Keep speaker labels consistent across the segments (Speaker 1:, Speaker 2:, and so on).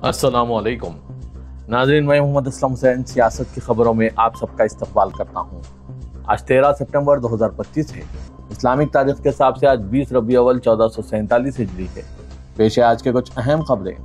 Speaker 1: अस्सलामुअलैकुम नाज़रीन, मैं मोहम्मद असलम हुसैन सियासत की खबरों में आप सबका इस्तकबाल करता हूँ। आज 13 सितंबर 2025 है। इस्लामिक तारीख के हिसाब से आज 20 रबी अव्वल 1447 हिजरी है। पेश है आज के कुछ अहम खबरें।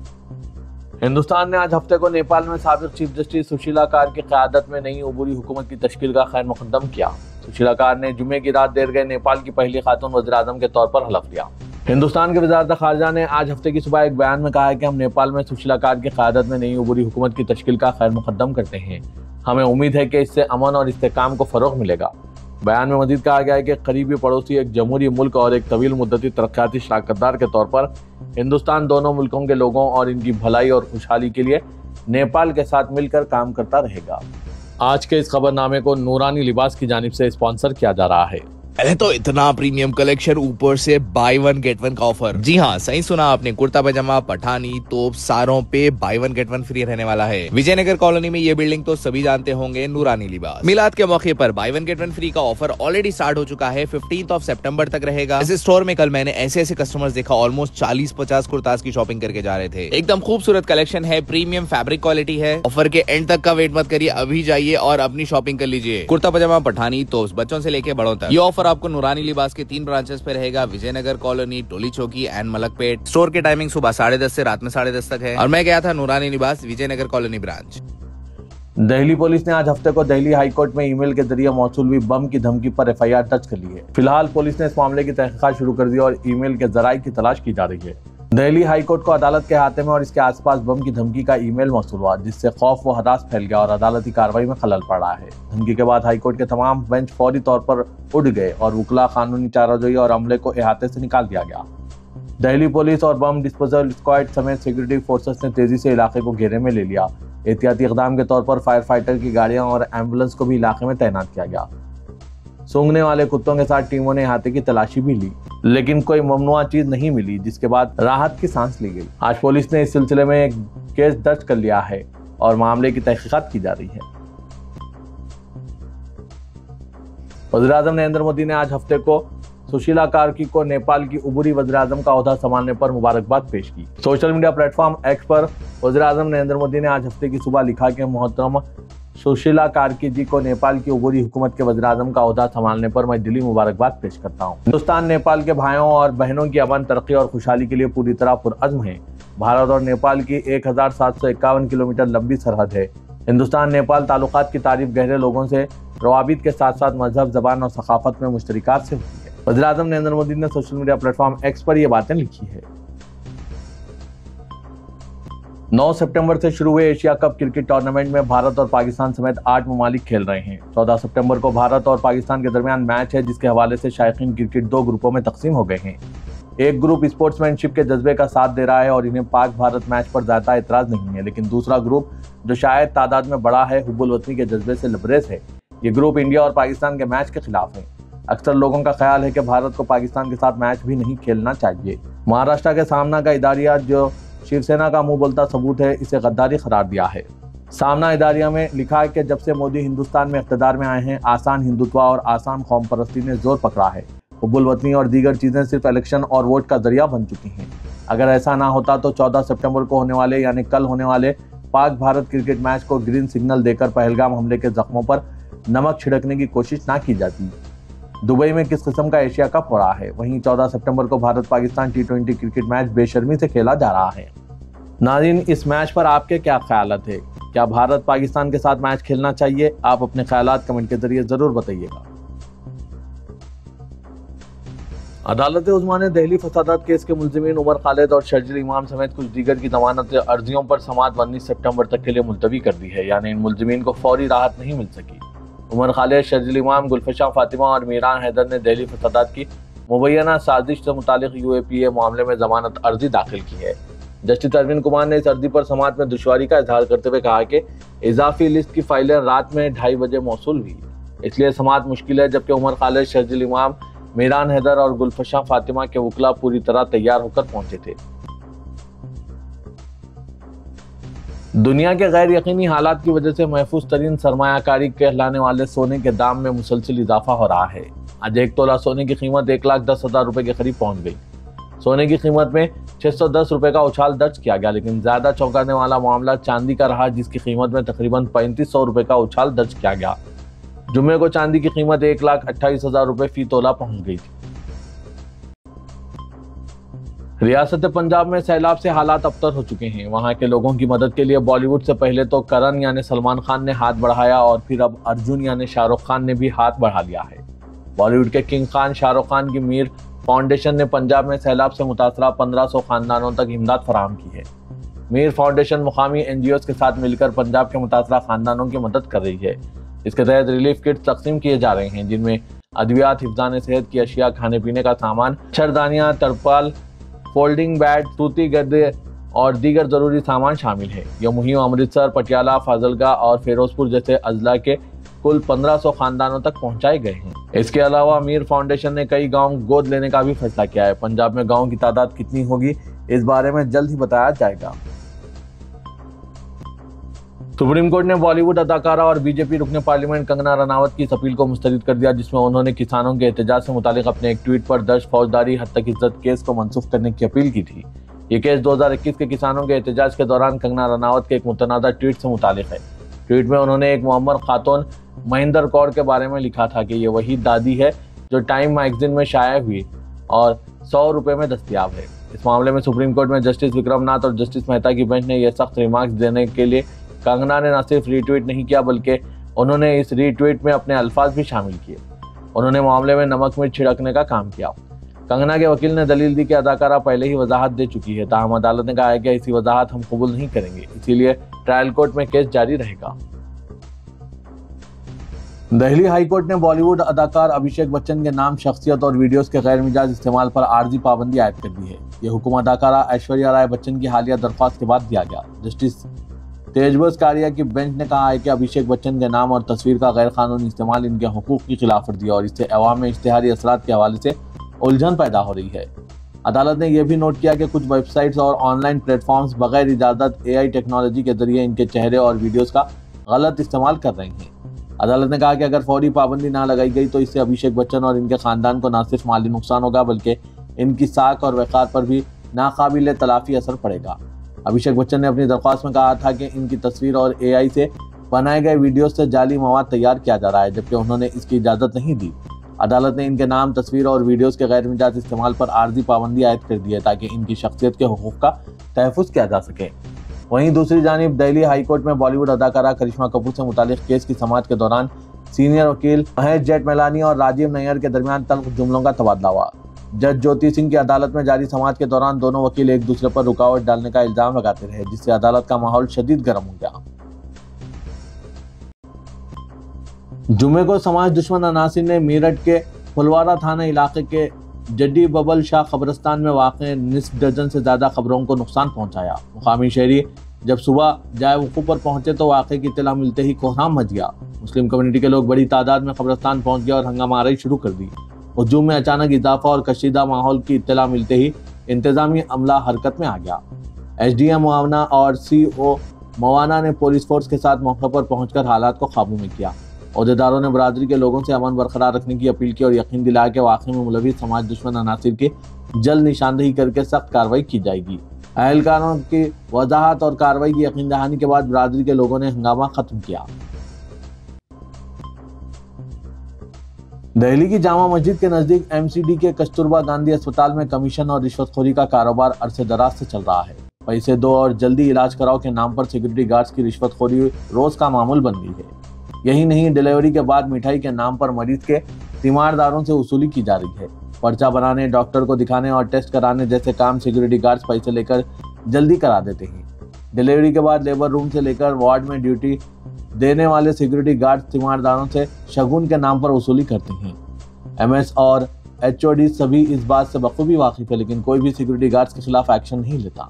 Speaker 1: हिंदुस्तान ने आज हफ्ते को नेपाल में साबिक चीफ जस्टिस सुशीला कार की क़यादत में नई अबूरी हुकूमत की तश्कील का खैर मुक़द्दम किया। सुशीला कार ने जुमे की रात देर गए नेपाल की पहली खातून वज़ीर-ए-आज़म के तौर पर हलफ लिया। हिंदुस्तान के वज़ारत ख़ारजा ने आज हफ्ते की सुबह एक बयान में कहा है कि हम नेपाल में सुशीला कार की क़यादत में नई अबूरी हुकूमत की तश्कील का खैर मुक़द्दम करते हैं। हमें उम्मीद है कि इससे अमन और इस्तेहकाम को फ़रोग़ मिलेगा। बयान में मज़ीद कहा गया है कि करीबी पड़ोसी, एक जमहूरी मुल्क और एक तवील मुद्दती तरक्याती शराकतदार के तौर पर हिंदुस्तान दोनों मुल्कों के लोगों और इनकी भलाई और खुशहाली के लिए नेपाल के साथ मिलकर काम करता रहेगा। आज के इस खबरनामे को नूरानी लिबास की जानिब से स्पॉन्सर किया जा रहा है।
Speaker 2: पहले तो इतना प्रीमियम कलेक्शन, ऊपर से बाय वन गेट वन का ऑफर। जी हाँ, सही सुना आपने। कुर्ता पैजामा, पठानी, तोप, सारों पे by one get one free रहने वाला है। विजयनगर कॉलोनी में ये बिल्डिंग तो सभी जानते होंगे, नूरानी लिबास। मिलाद के मौके पर by one get one free का ऑफर ऑलरेडी स्टार्ट हो चुका है। 15 सितंबर तक रहेगा। इस स्टोर में कल मैंने ऐसे कस्टमर्स देखा, ऑलमोस्ट 40-50 कुर्ताज की शॉपिंग करके जा रहे थे। एकदम खूबसूरत कलेक्शन है, प्रीमियम फैब्रिक क्वालिटी है। ऑफर के एंड तक का वेट मत करिए, अभी जाइए और अपनी शॉपिंग कर लीजिए। कुर्ता पैजामा, पठानी, तोप, बच्चों से लेके बड़ों तक। ये ऑफर आपको नूरानी लिबास के 3 ब्रांचेस पे रहेगा, विजयनगर कॉलोनी, टोली चौकी एंड मलकपेट। स्टोर की टाइमिंग सुबह 10:30 से रात में 10:30 तक है। और मैं गया था Noorani Libas, Vijaynagar colony branch.
Speaker 1: Delhi police ने आज हफ्ते को दिल्ली हाईकोर्ट में ईमेल के जरिए मौसूल हुई बम की धमकी पर FIR दर्ज कर ली है। फिलहाल पुलिस ने इस मामले की तहकीकात शुरू कर दी और ईमेल के जराये की तलाश की जा रही है। दिल्ली हाईकोर्ट को अदालत के अहाते में और इसके आसपास बम की धमकी का ईमेल मौसूल हुआ, जिससे खौफ व हदास फैल गया और अदालती कार्रवाई में खलल पड़ रहा है। धमकी के बाद हाईकोर्ट के तमाम बेंच फौरी तौर पर उड़ गए और वकला, कानूनी चाराजोई और अमले को अहाते से निकाल दिया गया। दिल्ली पुलिस और बम डिस्पोजल स्क्वाड समेत सिक्योरिटी फोर्सेस ने तेजी से इलाके को घेरे में ले लिया। एहतियाती इक़दाम के तौर पर फायर फाइटर की गाड़ियां और एम्बुलेंस को भी इलाके में तैनात किया गया। सूंघने वाले कुत्तों के साथ टीमों ने अहाते की तलाशी भी ली, लेकिन कोई ममनुआ चीज नहीं मिली, जिसके बाद राहत की सांस ली गई। आज पुलिस ने इस सिलसिले में एक केस दर्ज कर लिया है और मामले की तहकीकात की जा रही है। वज़ीर-ए-आज़म नरेंद्र मोदी ने आज हफ्ते को सुशीला कार्की को नेपाल की उबूरी वज़ीर-ए-आज़म का ओहदा संभालने पर मुबारकबाद पेश की। सोशल मीडिया प्लेटफॉर्म एक्स पर वज़ीर-ए-आज़म नरेंद्र मोदी ने आज हफ्ते की सुबह लिखा कि मोहतरम सुशीला कार्की जी को नेपाल की उबूरी हुकूमत के वज़ीर-ए-आज़म का ओहदा संभालने पर मैं दिली मुबारकबाद पेश करता हूँ। हिंदुस्तान नेपाल के भाइयों और बहनों की अमन, तरक्की और खुशहाली के लिए पूरी तरह पुरअज़्म है। भारत और नेपाल की 1751 किलोमीटर लंबी सरहद है। हिंदुस्तान नेपाल ताल्लुकात की तारीफ गहरे लोगों से, रवाबित के साथ साथ मजहब, ज़बान और सकाफत में मुश्तरकात से होती है। वज़ीर-ए-आज़म नरेंद्र मोदी ने सोशल मीडिया प्लेटफॉर्म एक्स पर ये बातें लिखी है। 9 सितंबर से शुरू हुए एशिया कप क्रिकेट टूर्नामेंट में भारत और पाकिस्तान समेत 8 ममालिक खेल रहे हैं। 14 सितंबर को भारत और पाकिस्तान के दरमियान मैच है, जिसके हवाले से शायकीन क्रिकेट 2 ग्रुपों में तकसीम हो गए हैं। एक ग्रुप स्पोर्ट्समैनशिप के जज्बे का साथ दे रहा है और इन्हें पाक भारत मैच पर ज्यादा एतराज नहीं है, लेकिन दूसरा ग्रुप, जो शायद तादाद में बड़ा है, हुब्बुल वतनी के जज्बे से लबरेज है। ये ग्रुप इंडिया और पाकिस्तान के मैच के खिलाफ है। अक्सर लोगों का ख्याल है कि भारत को पाकिस्तान के साथ मैच भी नहीं खेलना चाहिए। महाराष्ट्र के सामना का इदारिया, जो शिवसेना का मुंह बोलता सबूत है, इसे गद्दारी करार दिया है। सामना इदारिया में लिखा है कि जब से मोदी हिंदुस्तान में इख्तिदार में आए हैं, आसान हिंदुत्व और आसान कौम परस्ती ने जोर पकड़ा है। हुब्बुल वतनी और दीगर चीजें सिर्फ इलेक्शन और वोट का जरिया बन चुकी हैं। अगर ऐसा ना होता तो 14 सितंबर को होने वाले, यानी कल होने वाले पाक भारत क्रिकेट मैच को ग्रीन सिग्नल देकर पहलगाम हमले के जख्मों पर नमक छिड़कने की कोशिश ना की जाती। दुबई में किस किस्म का एशिया कप हो रहा है। वहीं 14 सितंबर को Bharat Pakistan T20 cricket match बेशर्मी से खेला जा रहा है। नाज़रीन, इस मैच पर आपके क्या ख्यालात है? क्या भारत पाकिस्तान के साथ मैच खेलना चाहिए? आप अपने ख्यालात कमेंट के जरिए जरूर बताइएगा। अदालत उज़्मा ने दिल्ली फसादात केस के मुल्ज़िमीन उमर खालिद और शर्जील इमाम समेत कुछ दीगर की जमानत अर्जियों पर समाअत 19 सितंबर तक के लिए मुलतवी कर दी है, यानी इन मुल्ज़िमीन को फौरी राहत नहीं मिल सकी। उमर खालिद, शर्जील इमाम, गुलफशा फातिमा और मीरान हैदर ने दिल्ली फसादात की मुबैना साजिश से मुतालिक UAPA मामले में जमानत अर्जी दाखिल की है। जस्टिस अरविंद कुमार ने इस अर्जी पर समाअत में दुश्वारी का इजहार करते हुए कहा कि इजाफी लिस्ट की फाइलें रात में 2:30 बजे मौसूल हुई, इसलिए समाअत मुश्किल है। जबकि उमर खालिद, शर्जील इमाम, मीरान हैदर और गुलफशा फातिमा के वकला पूरी तरह तैयार होकर पहुंचे थे। दुनिया के गैर यकीनी हालात की वजह से महफूज तरीन सरमायाकारी कहलाने वाले सोने के दाम में मुसलसल इजाफा हो रहा है। आज 1 तोला सोने की कीमत 1,10,000 रुपए के करीब पहुंच गई। सोने की कीमत में 610 रुपए का उछाल दर्ज किया गया, लेकिन ज्यादा चौंकाने वाला मामला चांदी का रहा, जिसकी कीमत में तकरीबन 3500 रुपए का उछाल दर्ज किया गया। जुम्मे को चांदी की कीमत 1,28,000 रुपए फी तोला पहुंच गई थी। रियासत पंजाब में सैलाब से हालात अबतर हो चुके हैं। वहां के लोगों की मदद के लिए बॉलीवुड से पहले तो करण यानी सलमान खान ने हाथ बढ़ाया और फिर अब अर्जुन यानी शाहरुख खान ने भी हाथ बढ़ा लिया है। बॉलीवुड के किंग खान शाहरुख खान की मीर फाउंडेशन ने पंजाब में सैलाब से मुतासरा 1500 खानदानों तक इमदाद फराहम की है। मीर फाउंडेशन मुकामी एनजीओ के साथ मिलकर पंजाब के मुतासरा खानदानों की मदद कर रही है। इसके तहत रिलीफ किट तकसीम किए जा रहे हैं, जिनमें अद्वियात, हिफ्जान सेहत की अशिया, खाने पीने का सामान, मच्छरदानियां, तरपाल, फोल्डिंग बेड, सूती गद्दे और दीगर जरूरी सामान शामिल है। यह मुहिम अमृतसर, पटियाला, फाजिलका और फिरोजपुर जैसे अजला के कुल 1500 खानदानों तक पहुंचाए गए हैं। इसके अलावा मीर फाउंडेशन ने कई गांव गोद लेने का भी फैसला किया है। पंजाब में गांव की तादाद कितनी होगी, इस बारे में जल्द ही बताया जाएगा। सुप्रीम कोर्ट ने बॉलीवुड अदाकारा और बीजेपी रुकने पार्लियामेंट कंगना रनावत की इस अपील को मुस्तरद कर दिया, जिसमें उन्होंने किसानों के एहतजाज से मुतालिक अपने एक ट्वीट पर दर्ज फौजदारी हद तक इज्जत केस को मनसूख करने की अपील की थी। ये केस 2021 के किसानों के एहतजाज के दौरान कंगना रनावत के एक मुतनाज़ा ट्वीट से मुतालिक है। ट्वीट में उन्होंने एक मुअम्मर खातून महेंद्र कौर के बारे में लिखा था कि ये वही दादी है जो टाइम मैगजीन में शाया हुई और 100 रुपए में दस्तयाब है। इस मामले में सुप्रीम कोर्ट में जस्टिस विक्रमनाथ और जस्टिस मेहता की बेंच ने यह सख्त रिमार्क्स देने के लिए कंगना ने न सिर्फ रीट्वीट नहीं किया, बल्कि उन्होंने इस रीट्वीट में अपने अल्फाज भी शामिल किए। उन्होंने मामले में नमक मिर्च छिड़कने का काम किया। कंगना के वकील ने दलील दी कि अदाकारा पहले ही वजाहत दे चुकी है, ताहम अदालत ने कहा है कि ऐसी वजाहत हम कबूल नहीं करेंगे, इसीलिए ट्रायल कोर्ट में केस जारी रहेगा। दिल्ली हाई कोर्ट ने बॉलीवुड अदाकार अभिषेक बच्चन के नाम, शख्सियत और वीडियोस के गैर मिजाज इस्तेमाल पर आर्जी पाबंदी आयद कर दी है। यह हुक्म अदाकारा ऐश्वर्या राय बच्चन की हालिया दरख्वास्त के बाद दिया गया। जस्टिस तेजबस कारिया की बेंच ने कहा है कि अभिषेक बच्चन के नाम और तस्वीर का गैर कानूनी इस्तेमाल इनके हुकूक की खिलाफवर्जी और इससे अवाम में इश्तिहारी असरात के हवाले से उलझन पैदा हो रही है। अदालत ने यह भी नोट किया कि कुछ वेबसाइट्स और ऑनलाइन प्लेटफॉर्म्स बगैर इजाजत AI टेक्नोलॉजी के जरिए इनके चेहरे और वीडियोस का गलत इस्तेमाल कर रहे हैं। अदालत ने कहा कि अगर फौरी पाबंदी ना लगाई गई तो इससे अभिषेक बच्चन और इनके खानदान को न सिर्फ माली नुकसान होगा, बल्कि इनकी साख और वक़ार पर भी नाकाबिल तलाफी असर पड़ेगा। अभिषेक बच्चन ने अपनी दरख्वास्त में कहा था कि इनकी तस्वीर और AI से बनाए गए वीडियो से जाली मवाद तैयार किया जा रहा है, जबकि उन्होंने इसकी इजाज़त नहीं दी। अदालत ने इनके नाम, तस्वीर और वीडियोस के गैर मिजाज इस्तेमाल पर आर्जी पाबंदी आयद कर दी है, ताकि इनकी शख्सियत के हुकूक का तहफ़्फ़ुज़ किया जा सके। वहीं दूसरी जानिब दिल्ली हाई कोर्ट में बॉलीवुड अदाकारा करिश्मा कपूर से मुतालिक केस की समाअत के दौरान सीनियर वकील महेश जेठमलानी और राजीव नैयर के दरमियान तल्ख जुमलों का तबादला हुआ। जज ज्योति सिंह की अदालत में जारी समाअत के दौरान दोनों वकील एक दूसरे पर रुकावट डालने का इल्जाम लगाते रहे, जिससे अदालत का माहौल शदीद गर्म हो गया। जुमे को समाज दुश्मन अनासिर ने मेरठ के फुलवारा थाना इलाके के जड्डी बबल शाह कब्रिस्तान में वाक़ निस्फ दर्जन से ज्यादा खबरों को नुकसान पहुंचाया। मुकामी शहरी जब सुबह जाए वकूफ पर पहुंचे तो वाक़े की इत्तला मिलते ही कोहराम मच गया। मुस्लिम कम्युनिटी के लोग बड़ी तादाद में कब्रिस्तान पहुंच गए और हंगामाराई शुरू कर दी। हुजूम में अचानक इजाफा और कशीदा माहौल की इत्तला मिलते ही इंतजामी अमला हरकत में आ गया। SDM मुआवना और CO मवाना ने पुलिस फोर्स के साथ मौके पर पहुंचकर हालात को काबू में किया। अहदेदारों ने बरादरी के लोगों से अमन बरकरार रखने की अपील की और यकीन दिलाया कि वाक़े में मुलविस समाज दुश्मन अनासिर की जल्द निशानदेही करके सख्त कार्रवाई की जाएगी। अहलकारों की वजाहत और कार्रवाई की यकीन दहानी के बाद बरादरी के लोगों ने हंगामा खत्म किया। दिल्ली की जामा मस्जिद के नजदीक MCD के कस्तूरबा गांधी अस्पताल में कमीशन और रिश्वतखोरी का कारोबार अरसे दराज से चल रहा है। पैसे दो और जल्दी इलाज कराओ के नाम पर सिक्योरिटी गार्ड्स की रिश्वतखोरी रोज का मामूल बन गई है। यही नहीं, डिलीवरी के बाद मिठाई के नाम पर मरीज के तीमारदारों से वसूली की जा रही है। पर्चा बनाने, डॉक्टर को दिखाने और टेस्ट कराने जैसे काम सिक्योरिटी गार्ड्स पैसे लेकर जल्दी करा देते हैं। डिलीवरी के बाद लेबर रूम से लेकर वार्ड में ड्यूटी देने वाले सिक्योरिटी गार्ड तीमारदारों से शगुन के नाम पर वसूली करते हैं। MS और HOD सभी इस बात से बखूबी वाकिफ है, लेकिन कोई भी सिक्योरिटी गार्ड्स के खिलाफ एक्शन नहीं लेता।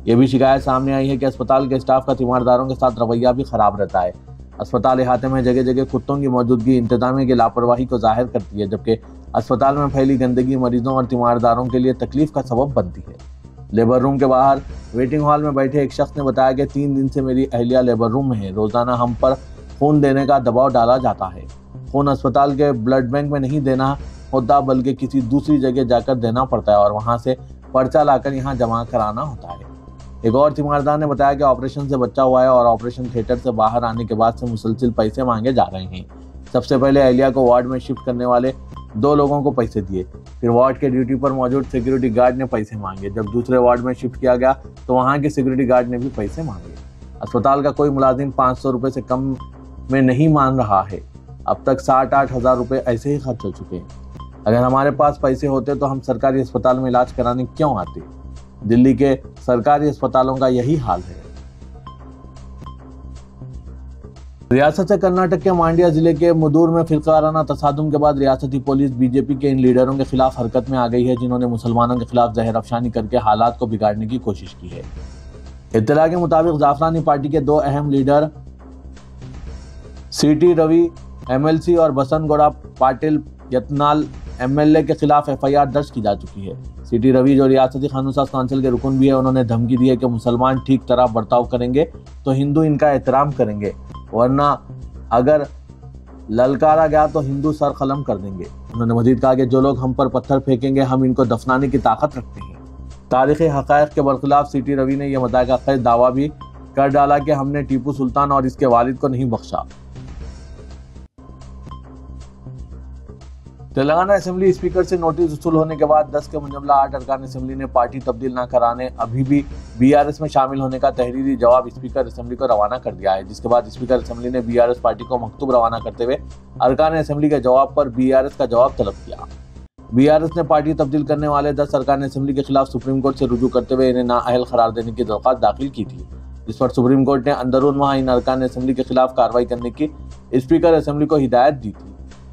Speaker 1: यह भी शिकायत सामने आई है कि अस्पताल के स्टाफ का तीमारदारों के साथ रवैया भी खराब रहता है। अस्पताल अहाते में जगह जगह कुत्तों की मौजूदगी इंतजामिया की लापरवाही को जाहिर करती है, जबकि अस्पताल में फैली गंदगी मरीजों और तीमारदारों के लिए तकलीफ का सबब बनती है। लेबर रूम के बाहर वेटिंग हॉल में बैठे एक शख्स ने बताया कि 3 दिन से मेरी अहलिया लेबर रूम में है। रोजाना हम पर खून देने का दबाव डाला जाता है। खून अस्पताल के ब्लड बैंक में नहीं देना होता, बल्कि किसी दूसरी जगह जाकर देना पड़ता है और वहां से पर्चा लाकर यहाँ जमा कराना होता है। एक और तीमारदार ने बताया कि ऑपरेशन से बचा हुआ है और ऑपरेशन थिएटर से बाहर आने के बाद से मुसलसिल पैसे मांगे जा रहे हैं। सबसे पहले अहलिया को वार्ड में शिफ्ट करने वाले 2 लोगों को पैसे दिए, फिर वार्ड के ड्यूटी पर मौजूद सिक्योरिटी गार्ड ने पैसे मांगे। जब दूसरे वार्ड में शिफ्ट किया गया तो वहाँ के सिक्योरिटी गार्ड ने भी पैसे मांगे। अस्पताल का कोई मुलाजिम 500 रुपये से कम में नहीं मान रहा है। अब तक 60-8 हज़ार रुपये ऐसे ही खर्च हो चुके हैं। अगर हमारे पास पैसे होते तो हम सरकारी अस्पताल में इलाज कराने क्यों आते। दिल्ली के सरकारी अस्पतालों का यही हाल है। रियासत से कर्नाटक के मांड्या जिले के मुदूर में फिरकाराना तसादुम के बाद रियासती पुलिस बीजेपी के इन लीडरों के खिलाफ हरकत में आ गई है, जिन्होंने मुसलमानों के खिलाफ जहर अफशानी करके हालात को बिगाड़ने की कोशिश की है। इत्तला के मुताबिक जाफरानी पार्टी के 2 अहम लीडर सीटी रवि एमएलसी और बसंत गौड़ा पाटिल यत्नाल एमएलए के खिलाफ एफआईआर दर्ज की जा चुकी है। सीटी रवि जो रियासती कानून साज काउंसिल के रुकन भी है, उन्होंने धमकी दी है कि मुसलमान ठीक तरह बर्ताव करेंगे तो हिंदू इनका एहतराम करेंगे, वरना अगर ललकारा गया तो हिंदू सर कलम कर देंगे। उन्होंने मजीद कहा कि जो लोग हम पर पत्थर फेंकेंगे हम इनको दफनाने की ताकत रखते हैं। तारीखी हक़ाइक़ के बरखिलाफ सीटी रवि ने यह मुतअक्किद दावा भी कर डाला कि हमने टीपू सुल्तान और इसके वालिद को नहीं बख्शा। तेलंगाना असेंबली स्पीकर से नोटिस वसूल होने के बाद 10 के मुजमला 8 अरकान असेंबली ने पार्टी तब्दील न कराने अभी भी बीआरएस में शामिल होने का तहरीरी जवाब स्पीकर असेंबली को रवाना कर दिया है, जिसके बाद स्पीकर असेंबली ने बीआरएस पार्टी को मकतूब रवाना करते हुए अरकान असेंबली के जवाब पर बीआरएस का जवाब तलब किया। बीआरएस ने पार्टी तब्दील करने वाले 10 अरकान असेंबली के खिलाफ सुप्रीम कोर्ट से रुजू करते हुए इन्हें नाअहल करार देने की दरख्वास्त दाखिल की थी, जिस पर सुप्रीम कोर्ट ने अंदरून वहां इन अरकान असेंबली के खिलाफ कार्रवाई करने की स्पीकर असेंबली को हिदायत दी थी।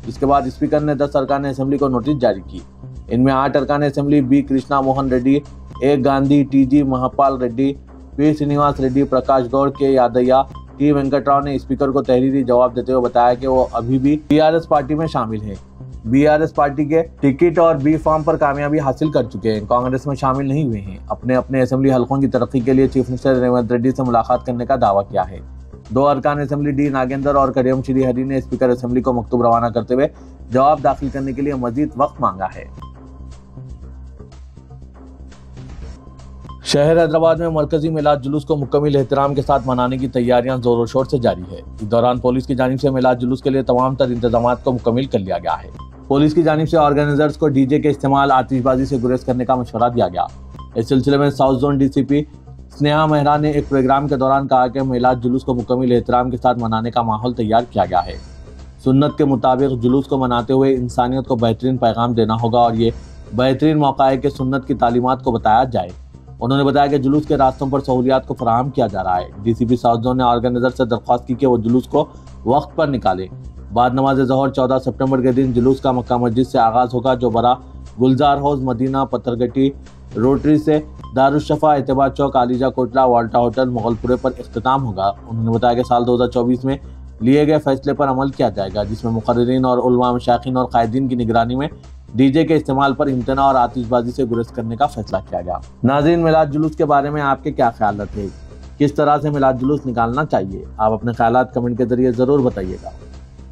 Speaker 1: इसके बाद स्पीकर ने 10 अरकान असेंबली को नोटिस जारी की। इनमें 8 अरकान assembly B Krishna Mohan Reddy, A Gandhi, TG Mahapal Reddy, P Srinivas Reddy, Prakash Goud, K Yadaiah, T Venkatrao ने स्पीकर को तहरीरी जवाब देते हुए बताया कि वो अभी भी बीआरएस पार्टी में शामिल हैं। बीआरएस पार्टी के टिकट और बी फॉर्म पर कामयाबी हासिल कर चुके हैं, कांग्रेस में शामिल नहीं हुए हैं। अपने अपने असेंबली हलकों की तरक्की के लिए चीफ मिनिस्टर रेवंत रेड्डी से मुलाकात करने का दावा किया है। 2 अरकान असेंबली डी नागेंद्र और करियम श्री हरि ने स्पीकर असेंबली को मकतूब रवाना करते हुए जवाब दाखिल करने के लिए मजीद वक्त मांगा है। शहर हैदराबाद में मरकजी मिलाद जुलूस को मुकम्मल एहतराम के साथ मनाने की तैयारियां जोरों शोर से जारी है। इस दौरान पुलिस की जानिब से मिलाद जुलूस के लिए तमाम तर इंतजाम को मुकम्मल कर लिया गया है। पुलिस की जानिब से ऑर्गेनाइजर्स को डीजे के इस्तेमाल, आतिशबाजी से गुरेज करने का मशवरा दिया गया। इस सिलसिले में south zone DCP Sneha Mehra ने एक प्रोग्राम के दौरान कहा कि मिलाद जुलूस को मुकम्मल एहतराम के साथ मनाने का माहौल तैयार किया गया है। सुन्नत के मुताबिक जुलूस को मनाते हुए इंसानियत को बेहतरीन पैगाम देना होगा और ये बेहतरीन मौका है कि सुन्नत की तालीमात को बताया जाए। उन्होंने बताया कि जुलूस के रास्तों पर सहूलियात को फराहम किया जा रहा है। डीसीपी साउथ जोन ने ऑर्गेनाइजर से दरख्वास्त की कि वो जुलूस को वक्त पर निकाले। बाद नमाज ज़ोहर 14 सितंबर के दिन जुलूस का मक्का मस्जिद से आगाज़ होगा, जो बड़ा गुलजार हाउस, मदीना, पत्थरगट्टी रोटरी से दारुशफा, एतबार चौक, आलीजा कोटला, वाल्टा होटल, मुगलपुरे पर इख्तिताम होगा। उन्होंने बताया कि साल 2024 में लिए गए फैसले पर अमल किया जाएगा, जिसमें मुकर्रिरीन और उलमा, मशाइखीन और कायदीन की निगरानी में डीजे के इस्तेमाल पर इम्तना और आतिशबाजी से गुरेज करने का फैसला किया गया। नाज़रीन, मिलाद जुलूस के बारे में आपके क्या ख्याल थे? किस तरह से मिलाद जुलूस निकालना चाहिए? आप अपने ख्यालात कमेंट के जरिए ज़रूर बताइएगा।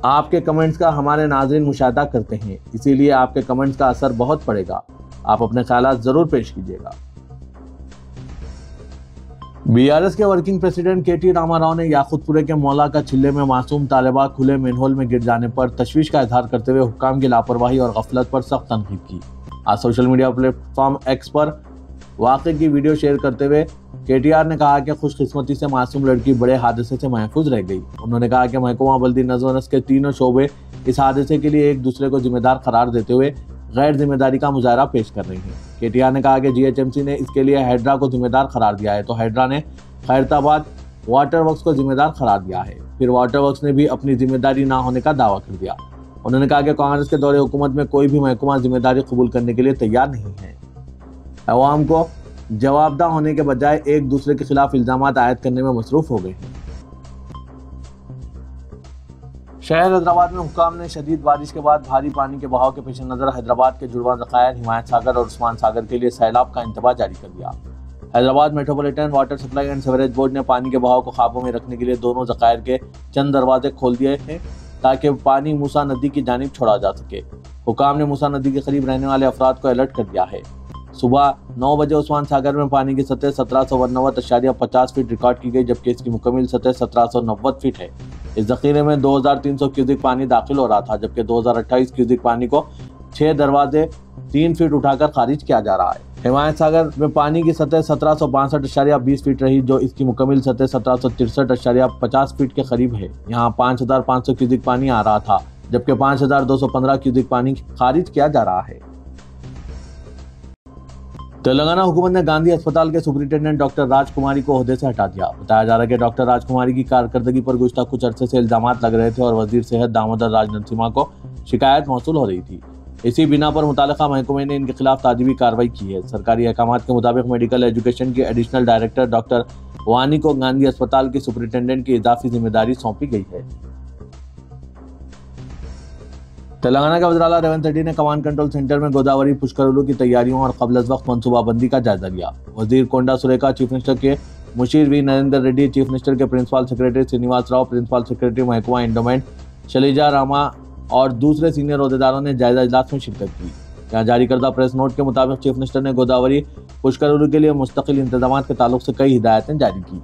Speaker 1: आपके कमेंट्स का हमारे नाज़रीन मुशाहिदा करते हैं, इसीलिए आपके कमेंट्स का असर बहुत पड़ेगा। आप अपने ख्यालात ज़रूर पेश कीजिएगा। बीआरएस के वर्किंग प्रेसिडेंट केटी रामाराव ने याकुतपुरे के मौला का चिल्ले में मासूम तालिबा खुले मेनहोल में गिर जाने पर तशवीश का इजहार करते हुए हुक्काम की लापरवाही और गफलत पर सख्त तनकीद की। आज सोशल मीडिया प्लेटफॉर्म एक्स पर वाक़े की वीडियो शेयर करते हुए केटीआर ने कहा कि खुशकिस्मती से मासूम लड़की बड़े हादसे से महफूज रह गई। उन्होंने कहा कि महकमा बल्दी नज़्म व नस्क के तीनों शोबे इस हादसे के लिए एक दूसरे को जिम्मेदार करार देते हुए गैर जिम्मेदारी का मुजाहरा पेश कर रही हैं। केटीआर ने कहा कि जीएचएमसी ने इसके लिए हैड्रा को जिम्मेदार करार दिया है, तो हैड्रा ने खैरताबाद वाटर वर्क्स को जिम्मेदार करार दिया है। फिर वाटर वर्क्स ने भी अपनी जिम्मेदारी ना होने का दावा कर दिया। उन्होंने कहा कि कांग्रेस के दौरे हुकूमत में कोई भी महकमा जिम्मेदारी कबूल करने के लिए तैयार नहीं है। अवाम को जवाबदा होने के बजाय एक दूसरे के खिलाफ इल्जामात आयद करने में मसरूफ हो गए हैं। शहर हैदराबाद में हुक्काम ने शदीद बारिश के बाद भारी पानी के बहाव के पेश नज़र हैदराबाद के जुड़वा ज़खायर हिमायत सागर और उस्मान सागर के लिए सैलाब का इंतबाह जारी कर दिया। Hyderabad metropolitan water supply and sewerage board ने पानी के बहाव को काबू में रखने के लिए दोनों ज़खायर के चंद दरवाजे खोल दिए हैं ताकि पानी मूसा नदी की जानिब छोड़ा जा सके। हुक्काम ने मूसा नदी के करीब रहने वाले अफराद को अलर्ट कर दिया है। सुबह 9 बजे उस्मान सागर में पानी की सतह 1749.50 फीट रिकॉर्ड की गई, जबकि इसकी मुकम्मल सतह 1790 फीट है। इस जखीरे में 2300 क्यूसिक पानी दाखिल हो रहा था, जबकि 2028 क्यूसिक पानी को 6 दरवाजे 3 फीट उठाकर खारिज किया जा रहा है। हिमायत सागर में पानी की सतह 1762.20 फीट रही, जो इसकी मुकम्मल सतह 1763.50 फीट के करीब है। यहाँ 5500 क्यूसिक पानी आ रहा था, जबकि 5215 क्यूसिक पानी खारिज किया जा रहा है। तेलंगाना हुकूमत ने गांधी अस्पताल के सुपरिटेंडेंट डॉक्टर राजकुमारी को ओहदे से हटा दिया। बताया जा रहा है कि डॉक्टर राजकुमारी की कारकर्दगी पर गुज़श्ता कुछ अरसे से इल्जामात लग रहे थे और वजीर सेहत दामोदर राज नरसिम्हा को शिकायत मौसूल हो रही थी। इसी बिना पर मुतालिका महकमे ने इनके खिलाफ ताजीबी कार्रवाई की है। सरकारी अहकामात के मुताबिक मेडिकल एजुकेशन की एडिशनल डायरेक्टर डॉक्टर वानी को गांधी अस्पताल की सुपरिटेंडेंट की इजाफी जिम्मेदारी सौंपी गई है। तेलंगाना का वज़ीर-ए-आला रेवंत रेड्डी ने कमांड कंट्रोल सेंटर में गोदावरी पुष्करलू की तैयारियों और क़ब्ल अज़ वक्त मनसूबाबंदी का जायजा लिया। वजीर कोंडा सुरेखा, चीफ मिनिस्टर के मुशीर V Narendra Reddy, chief minister के principal secretary Srinivas Rao, principal secretary महकमा एंडोमेंट शैलजा रामा और दूसरे सीनियर अहदेदारों ने जायजा इजलास में शिरकत की। यहाँ जारी करदा प्रेस नोट के मुताबिक चीफ मिनिस्टर ने गोदावरी पुष्करलू के लिए मुस्तकिल इंतजाम के ताल्लुक से कई हिदायतें जारी की।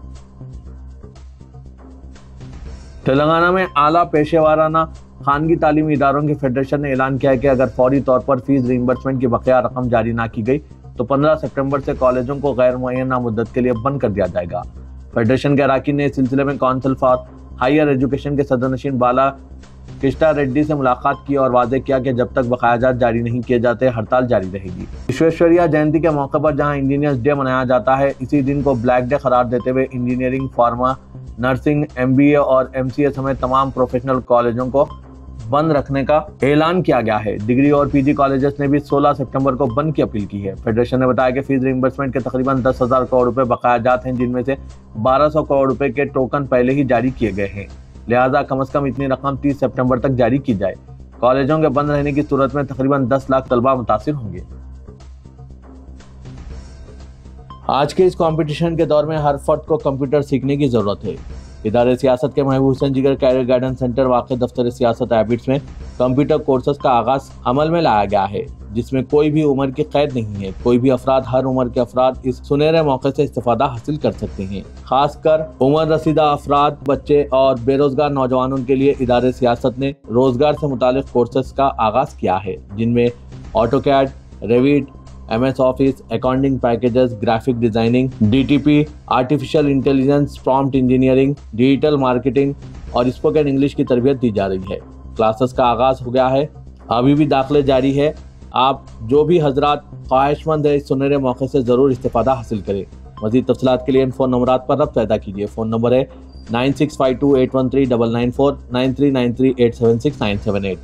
Speaker 1: तेलंगाना में आला पेशेवाराना खानगी तालीमी इदारों के फेडरेशन ने ऐलान किया है कि अगर फौरी तौर पर फीस रिइंबर्समेंट की बकाया रकम जारी ना की गई तो 15 सितंबर से कॉलेजों को गैर मुअय्यना मुद्दत के लिए बंद कर दिया जाएगा। फेडरेशन के अरकान ने इस सिलसिले में काउंसिल फॉर हायर एजुकेशन के सदरनशीन बाला कृष्णा रेड्डी से मुलाकात की और वादे किया कि जब तक बकायाजात जारी नहीं किए जाते हड़ताल जारी रहेगी। विश्वेश्वरैया जयंती के मौके पर जहां इंजीनियर्स डे मनाया जाता है, इसी दिन को ब्लैक डे करार देते हुए इंजीनियरिंग, फार्मा, नर्सिंग, MBA और MCA समेत तमाम प्रोफेशनल कॉलेजों को बंद रखने का ऐलान किया गया है। डिग्री और PG कॉलेजेस ने भी 16 सितंबर को बंद की अपील की है। फेडरेशन ने बताया कि फीस रिइंबर्समेंट के तकरीबन 10,000 करोड़ रुपए बकायाजात हैं, जिनमें से 1200 करोड़ रुपए के टोकन पहले ही जारी किए गए हैं। लिहाजा कम से कम इतनी रकम 30 सितंबर तक जारी की जाए। कॉलेजों के बंद रहने की सूरत में तकरीबन 10 लाख तलबा मुतासिर होंगे। आज के इस कंपटीशन के दौर में हर फर्द को कंप्यूटर सीखने की जरूरत है। इदारे सियासत के महबूब हुसैन जिगर कैरियर गाइडेंस सेंटर वाक़ दफ्तर सियासत हैबिट्स में कंप्यूटर कोर्सेज का आगाज अमल में लाया गया है, जिसमें कोई भी उम्र की कैद नहीं है। कोई भी अफराद, हर उम्र के अफराद इस सुनहरे मौके से इस्तेफादा हासिल कर सकते हैं। खासकर उम्र रसीदा अफराद, बच्चे और बेरोजगार नौजवानों के लिए इदारे सियासत ने रोजगार से मुतालिक कोर्सेज का आगाज किया है, जिनमें AutoCAD, Revit, MS office, accounting packages, graphic designing, DTP, artificial intelligence, prompt engineering, digital marketing और स्पोकन इंग्लिश की तरबियत दी जा रही है। क्लासेस का आगाज हो गया है, अभी भी दाखिले जारी है। आप जो भी हजरात ख्वाहिशमंद है, इस सुनहरे मौके से जरूर इस्तेफादा हासिल करें। मज़ीद तफसीलात के लिए इन फ़ोन नंबरात पर रब्त पैदा कीजिए। फ़ोन नंबर है 9652813994, 9393876978।